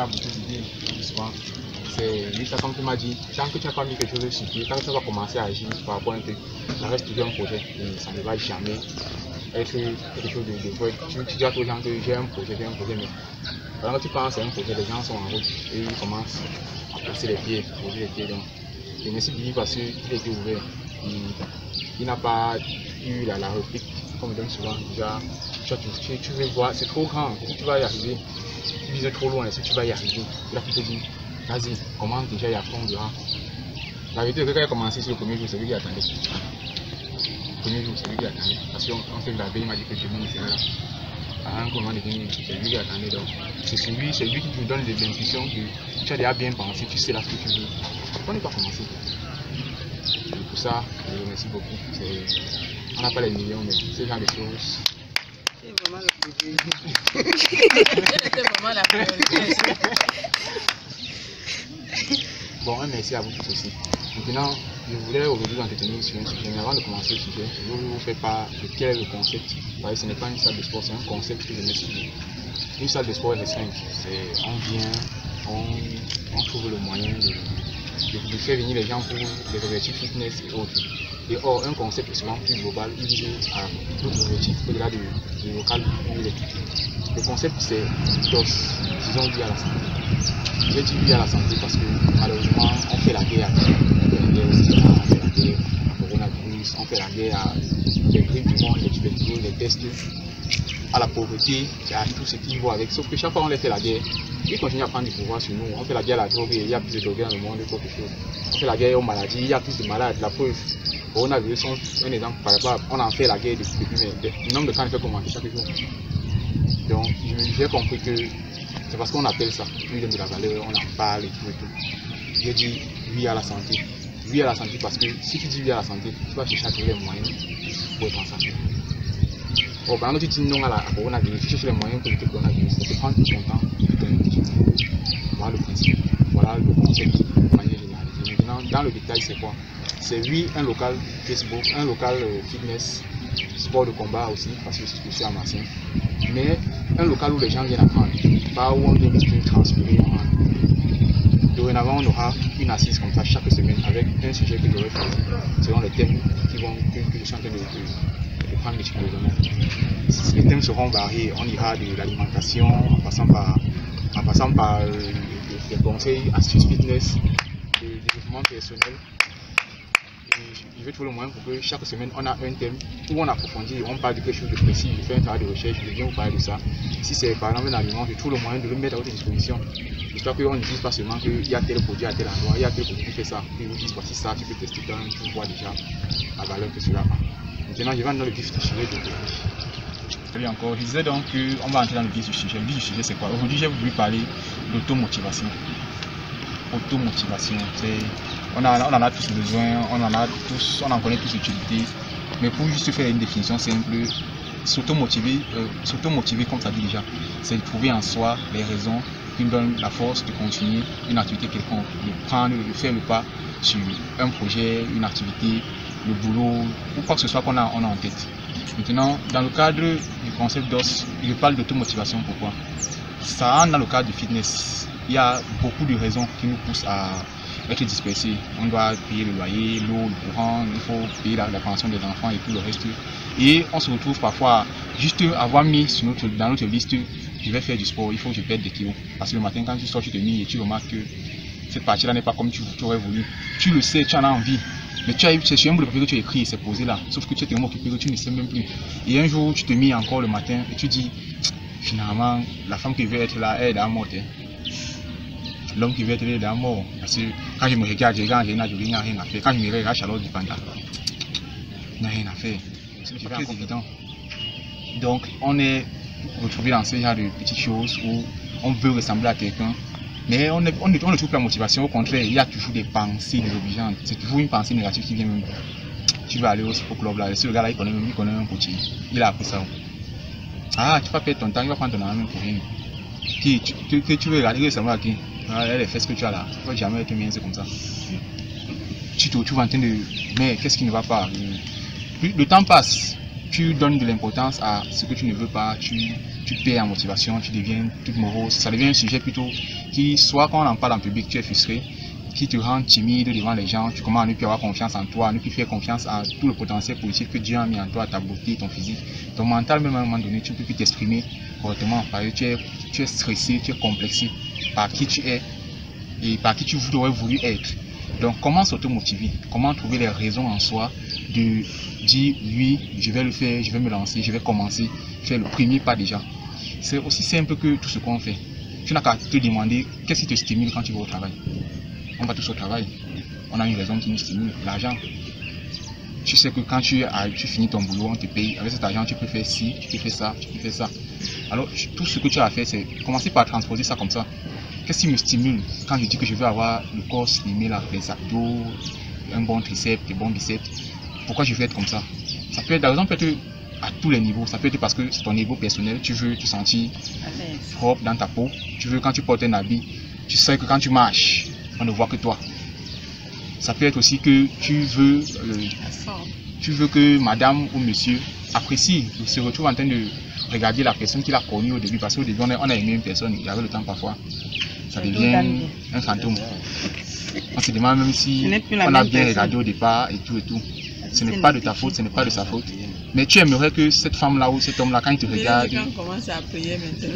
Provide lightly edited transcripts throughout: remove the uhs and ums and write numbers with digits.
as beaucoup d'idées, souvent, c'est juste comme tu m'as dit, tant que tu n'as pas mis quelque chose sur pied, tant que tu vas commencer à agir par rapport à un truc, ça reste toujours un projet et ça ne va jamais être quelque chose de vrai. Tu dis à tous les gens que j'ai un projet, mais quand tu penses à un projet, les gens sont en route et ils commencent à poser les pieds. Donc, je merci Billy parce qu'il a été ouvert. Il n'a pas eu la réplique, comme je donne souvent, déjà, tu veux voir, c'est trop grand, si tu vas y arriver, tu vises trop loin, si tu vas y arriver, là tu te dis, vas-y, commence déjà et après on verra. La vérité, quand il a commencé sur le premier jour, c'est lui qui attendait. Le premier jour, c'est lui qui attendait. Parce qu'on fait la veille, il m'a dit que demain il serait là. À un moment donné, c'est lui qui attendait. Donc, c'est lui qui te donne l'intuition que tu as déjà bien pensé, tu sais là ce que tu veux. On n'est pas commencé. Et pour ça, je vous remercie beaucoup. On n'a pas les millions, mais ce genre de choses. C'est vraiment le plaisir. C'est vraiment la priorité. Bon, un merci à vous tous aussi. Maintenant, je voulais aujourd'hui vous entretenir sur un sujet, mais avant de commencer le sujet, je vais vous faire part de quel est le concept. Parce que ce n'est pas une salle de sport, c'est un concept que je mets sur vous. Une salle de sport est simple. On vient, on trouve le moyen de faire venir les gens pour les objectifs fitness et autres. Et or, un concept est souvent plus global, il vise à d'autres objectifs au-delà du local où il est. Le concept c'est DOS, disons lié à la santé. J'ai dit lié à la santé parce que malheureusement on fait la guerre au sida, on fait la guerre au coronavirus, on fait la guerre à les grippes du monde, les tuberculoses, les tests, à la pauvreté, à tout ce qui va avec. Sauf que chaque fois on les fait la guerre, ils continuent à prendre du pouvoir sur nous. On fait la guerre à la drogue, il y a plus de drogue dans le monde que quelque chose. On fait la guerre aux maladies, il y a plus de malades. La preuve, coronavirus, un exemple par rapport, on en fait la guerre depuis, mais le nombre de cas ne fait qu'augmenter chaque jour. Donc j'ai compris que c'est parce qu'on appelle ça, lui donne de la valeur, on en parle et tout. J'ai dit oui à la santé. Oui à la santé parce que si tu dis oui à la santé, tu vas chercher à trouver les moyens pour être en santé. Bon, par exemple, tu dis non à la coronavirus, tu cherches les moyens pour lutter contre le coronavirus, ça te prend tout ton temps. Voilà le principe, voilà le concept de manière généralisée. Maintenant, dans le détail, c'est quoi? C'est oui, un local Facebook, un local fitness, sport de combat aussi, parce que je suis amassien. Mais un local où les gens viennent apprendre, pas où on vient juste transpirer. Dorénavant, on aura une assise comme ça chaque semaine avec un sujet que j'aurai choisi selon les thèmes que je suis en train de prendre l'explosion. Les thèmes seront variés, on ira de l'alimentation en passant par des conseils, astuces fitness, de développement personnel. Je vais trouver le moyen pour que chaque semaine on a un thème où on approfondit, on parle de quelque chose de précis, je fais un travail de recherche, je viens vous parler de ça. Si c'est par exemple un aliment, je trouve le moyen de le mettre à votre disposition. J'espère qu'on ne dise pas seulement qu'il y a tel produit à tel endroit, il y a tel produit qui fait ça, puis ils vous disent voici ça, tu peux tester quand tu vois déjà la valeur que cela a. Maintenant je vais dans le vif du sujet d'aujourd'hui. Très bien encore, je disais donc qu'on va entrer dans le vif du sujet. Le vif du sujet c'est quoi? Aujourd'hui j'ai voulu parler d'automotivation. Automotivation, on en a tous besoin, on en connaît tous l'utilité, mais pour juste faire une définition simple, s'automotiver comme ça dit déjà, c'est de trouver en soi les raisons qui nous donnent la force de continuer une activité quelconque, de faire le pas sur un projet, une activité, le boulot, ou quoi que ce soit qu'on a en tête. Maintenant, dans le cadre du concept DOS, je parle d'automotivation. Pourquoi? Ça rentre dans le cadre du fitness. Il y a beaucoup de raisons qui nous poussent à être dispersés. On doit payer le loyer, l'eau, le courant, il faut payer la pension des enfants et tout le reste. Et on se retrouve parfois juste avoir mis dans notre liste, je vais faire du sport, il faut que je perde des kilos. Parce que le matin quand tu sors, tu te mis et tu remarques que cette partie-là n'est pas comme tu aurais voulu. Tu le sais, tu en as envie. Mais c'est sur un bout de papier que tu as écrit et c'est posé là. Sauf que tu es tellement occupé que tu ne sais même plus. Et un jour, tu te mets encore le matin et tu dis, finalement, la femme qui veut être là, elle est à mort. L'homme qui veut être là, il est à mort. Parce que quand je me regarde, je regarde, il n'y a rien à faire. Quand je me regarde, Charlotte du Panda, il n'y a rien à faire. C'est très évident. Donc, on est retrouvé dans ce genre de petites choses où on veut ressembler à quelqu'un. Mais on ne trouve pas la motivation, au contraire, il y a toujours des pensées désobligeantes. C'est toujours une pensée négative qui vient même. Tu vas aller au sport club là, ce gars là il connaît un coach, il a appris ça. Ah, tu vas perdre ton temps, il va prendre ton argent pour rien. Tu veux regarder ressembler à qui? Les fesses que tu as là, tu vas jamais être bien, c'est comme ça. Tu te retrouves en train de. Mais qu'est-ce qui ne va pas? Le temps passe, tu donnes de l'importance à ce que tu ne veux pas, tu tu perds en motivation, tu deviens toute morose. Ça devient un sujet plutôt qui, soit quand on en parle en public, tu es frustré, qui te rend timide devant les gens, tu commences à ne plus avoir confiance en toi, à ne plus faire confiance à tout le potentiel positif que Dieu a mis en toi, ta beauté, ton physique, ton mental, même à un moment donné, tu ne peux plus t'exprimer correctement, parce que tu es stressé, tu es complexé par qui tu es et par qui tu aurais voulu être. Donc comment s'automotiver, comment trouver les raisons en soi de dire oui, je vais le faire, je vais me lancer, je vais commencer, faire le premier pas déjà. C'est aussi simple que tout ce qu'on fait. Tu n'as qu'à te demander qu'est-ce qui te stimule quand tu vas au travail. On va tous au travail, on a une raison qui nous stimule, l'argent. Tu sais que quand tu finis ton boulot, on te paye, avec cet argent tu peux faire ci, tu peux faire ça, tu peux faire ça. Alors tout ce que tu as à faire, c'est commencer par transposer ça comme ça. Qu'est-ce qui me stimule quand je dis que je veux avoir le corps slimé, là, les abdos, un bon triceps, des bons biceps? Pourquoi je veux être comme ça? Ça peut être, la raison peut être à tous les niveaux. Ça peut être parce que c'est ton niveau personnel, tu veux te sentir propre dans ta peau. Tu veux, quand tu portes un habit, tu sais que quand tu marches, on ne voit que toi. Ça peut être aussi que tu veux que madame ou monsieur apprécie, se retrouve en train de regarder la personne qu'il a connue au début. Parce qu'au début, on a aimé une personne, il y avait le temps parfois. Ça devient un fantôme. On se demande même si on a bien regardé au départ et tout et tout. Ce n'est pas de ta faute, ce n'est pas de sa faute. Mais tu aimerais que cette femme-là ou cet homme-là, quand il te regarde... On commence à prier maintenant.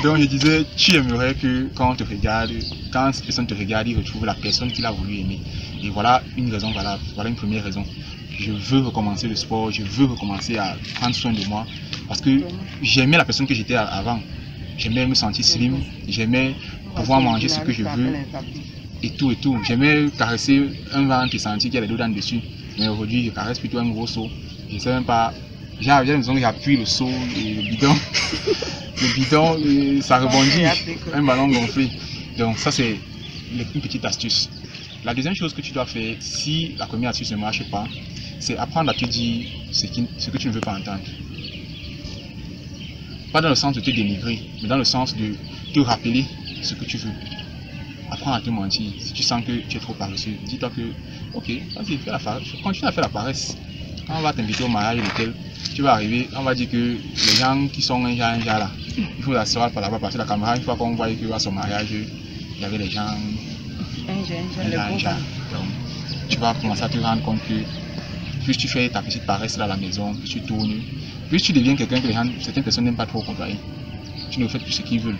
Donc je disais, tu aimerais que quand on te regarde, quand cette personne te regarde, il retrouve la personne qu'il a voulu aimer. Et voilà une raison valable, voilà une première raison. Je veux recommencer le sport, je veux recommencer à prendre soin de moi. Parce que j'aimais la personne que j'étais avant. J'aimais me sentir slim, j'aimais pouvoir manger ce que je veux. Et tout. J'aimais caresser un ventre et sentir qu'il y a des dos dedans dessus. Mais aujourd'hui, je caresse plutôt un gros seau. Je ne sais même pas. J'ai l'impression que j'appuie le seau et le bidon. Le bidon, ça rebondit. Un ballon gonflé. Donc, ça, c'est une petite astuce. La deuxième chose que tu dois faire, si la première astuce ne marche pas, c'est apprendre à te dire ce que tu ne veux pas entendre. Pas dans le sens de te dénigrer, mais dans le sens de te rappeler ce que tu veux. Apprends à te mentir. Si tu sens que tu es trop paresseux, dis-toi que, ok, vas-y, continue à faire la paresse. Quand on va t'inviter au mariage de tel, tu vas arriver, on va dire que les gens qui sont un genre là, il faut l'asseoir par là-bas, parce que la caméra, une fois qu'on voit que à son mariage, il y avait les gens un genre. Donc, tu vas commencer à te rendre compte que plus tu fais ta petite paresse là à la maison, plus tu tournes, plus tu deviens quelqu'un que certaines personnes n'aiment pas trop côtoyer. Tu ne fais plus ce qu'ils veulent.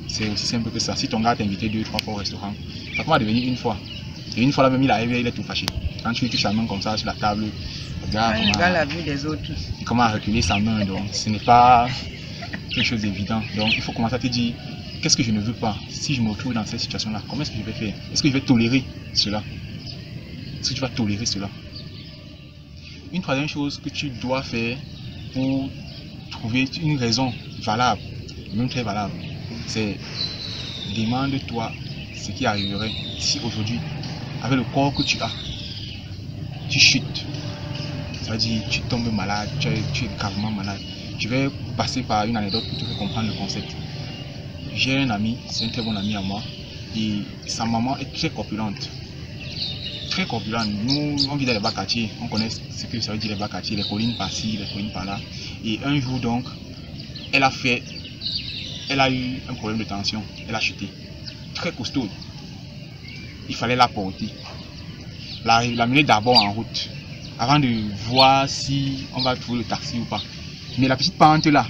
C'est aussi simple que ça. Si ton gars t'a invité 2-3 fois au restaurant, ça va devenir une fois. Et une fois là même il arrive, il est tout fâché. Quand tu touches sa main comme ça sur la table, le gars la vue des autres. Il commence à reculer sa main, donc ce n'est pas quelque chose d'évident. Donc il faut commencer à te dire, qu'est-ce que je ne veux pas? Si je me retrouve dans cette situation-là, comment est-ce que je vais faire? Est-ce que je vais tolérer cela? Est-ce que tu vas tolérer cela? Une troisième chose que tu dois faire pour trouver une raison valable, même très valable, c'est demande-toi ce qui arriverait si aujourd'hui, avec le corps que tu as, tu chutes. C'est-à-dire, tu tombes malade, tu es gravement malade. Je vais passer par une anecdote pour te faire comprendre le concept. J'ai un ami, c'est un très bon ami à moi, et sa maman est très corpulente. Très corpulente. Nous, on vit dans les bas quartiers, on connaît ce que ça veut dire les bas quartiers, les collines par-ci, les collines par-là. Et un jour donc, elle a eu un problème de tension, elle a chuté. Très costaud. Il fallait la porter. La mener d'abord en route, avant de voir si on va trouver le taxi ou pas. Mais la petite pente là,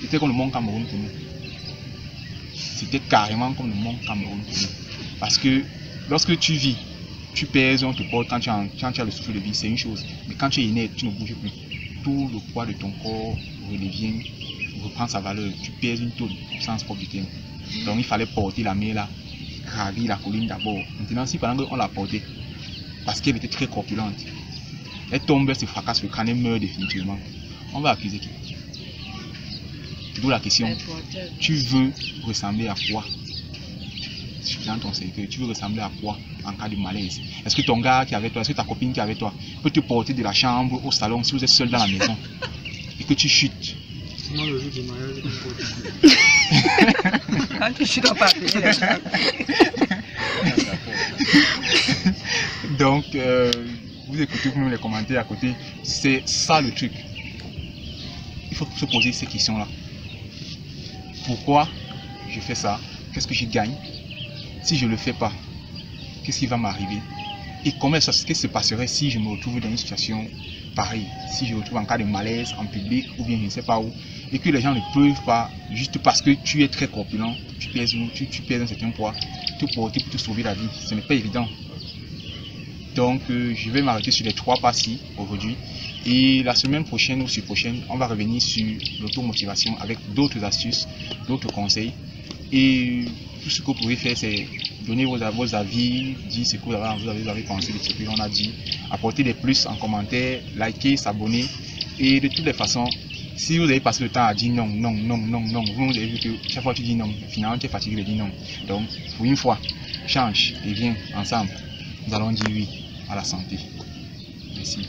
c'était comme le mont Cameroun pour nous. C'était carrément comme le mont Cameroun pour nous. Parce que lorsque tu vis, tu pèses, on te porte, quand tu as le souffle de vie, c'est une chose. Mais quand tu es inerte, tu ne bouges plus. Tout le poids de ton corps redevient, reprend sa valeur. Tu pèses une tonne, au sens propre du terme. Donc il fallait porter la main là, gravir la colline d'abord. Maintenant, si pendant qu'on l'a portée, parce qu'elle était très corpulente, elle tombe, elle se fracasse le crâne, elle meurt définitivement. On va accuser qui? D'où la question, tu veux ressembler à quoi? Si tu dans ton cercueil, tu veux ressembler à quoi en cas de malaise? Est-ce que ton gars qui est avec toi, est-ce que ta copine qui est avec toi peut te porter de la chambre au salon si vous êtes seul dans la maison et que tu chutes? Moi, le jour du mariage, quand tu chutes, on va payer la chambre. Donc, vous écoutez vous-même les commentaires à côté. C'est ça le truc. Il faut se poser ces questions-là. Pourquoi je fais ça? Qu'est-ce que je gagne? Si je ne le fais pas, qu'est-ce qui va m'arriver? Et qu'est-ce qui se passerait si je me retrouve dans une situation pareille? Si je me retrouve en cas de malaise en public ou bien je ne sais pas où, et que les gens ne peuvent pas, juste parce que tu es très corpulent, tu pèses un certain poids, te porter pour te sauver la vie. Ce n'est pas évident. Donc je vais m'arrêter sur les 3 pas-ci aujourd'hui. Et la semaine prochaine ou sur-prochaine, on va revenir sur l'automotivation avec d'autres astuces, d'autres conseils. Et tout ce que vous pouvez faire, c'est donner vos avis, dire ce que vous avez pensé de ce que l'on a dit, apporter des plus en commentaire, liker, s'abonner. Et de toutes les façons, si vous avez passé le temps à dire non, vous avez vu que chaque fois que tu dis non, finalement tu es fatigué de dire non. Donc, pour une fois, change et viens ensemble. Nous allons dire oui à la santé. Merci.